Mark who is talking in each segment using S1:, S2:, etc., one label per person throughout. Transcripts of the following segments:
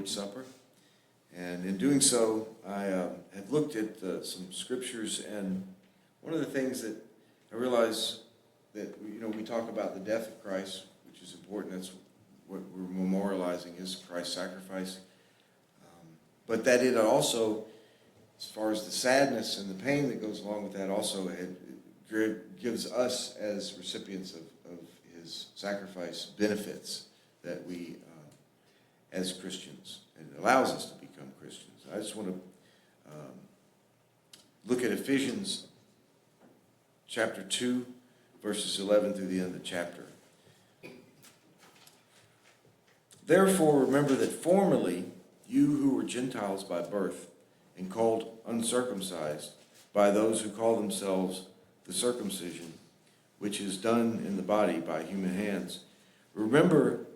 S1: Lord's Supper. And in doing so, I have looked at some scriptures, and one of the things that I realize that, we talk about the death of Christ, which is important. That's what we're memorializing, is Christ's sacrifice. But that it also, as far as the sadness and the pain that goes along with that, also it gives us as recipients of his sacrifice benefits that we, as Christians, and it allows us to become Christians. I just want to look at Ephesians chapter 2, verses 11 through the end of the chapter. Therefore, remember that formerly you who were Gentiles by birth and called uncircumcised by those who call themselves the circumcision, which is done in the body by human hands, remember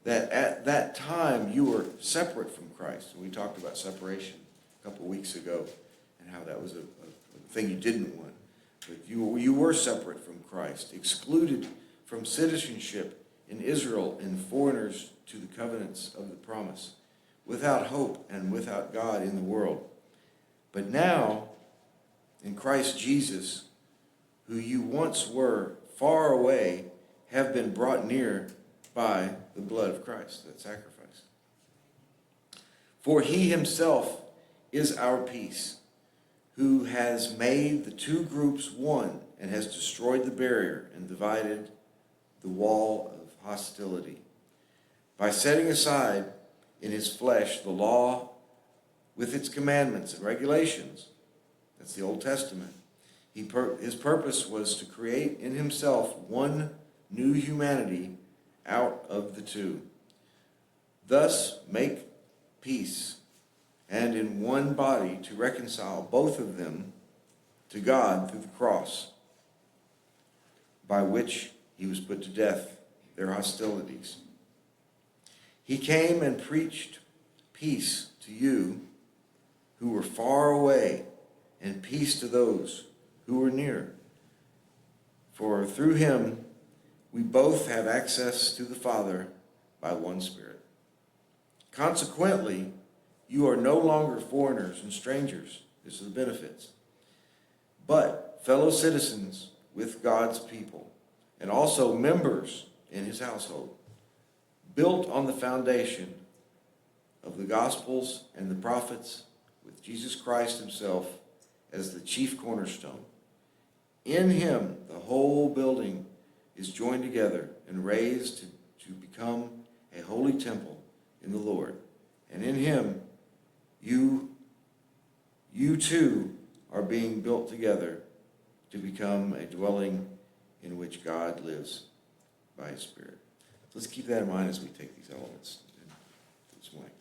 S1: that at that time you were separate from Christ. And we talked about separation a couple of weeks ago and how that was a thing you didn't want. But you were separate from Christ, excluded from citizenship in Israel and foreigners to the covenants of the promise, without hope and without God in the world. But now, in Christ Jesus, who you once were far away, have been brought near by the blood of Christ, that sacrifice. For he himself is our peace, who has made the two groups one and has destroyed the barrier and divided the wall of hostility, by setting aside in his flesh the law with its commandments and regulations. That's the Old Testament. His purpose was to create in himself one new humanity out of the two. Thus make peace, and in one body to reconcile both of them to God through the cross, by which he was put to death, their hostilities. He came and preached peace to you who were far away, and peace to those who were near. For through him we both have access to the Father by one Spirit. Consequently, you are no longer foreigners and strangers. This is the benefits. But fellow citizens with God's people, and also members in his household, built on the foundation of the Gospels and the prophets, with Jesus Christ himself as the chief cornerstone. In him, the whole building is joined together and raised to become a holy temple in the Lord. And in him, you too are being built together to become a dwelling in which God lives by his Spirit. Let's keep that in mind as we take these elements this morning.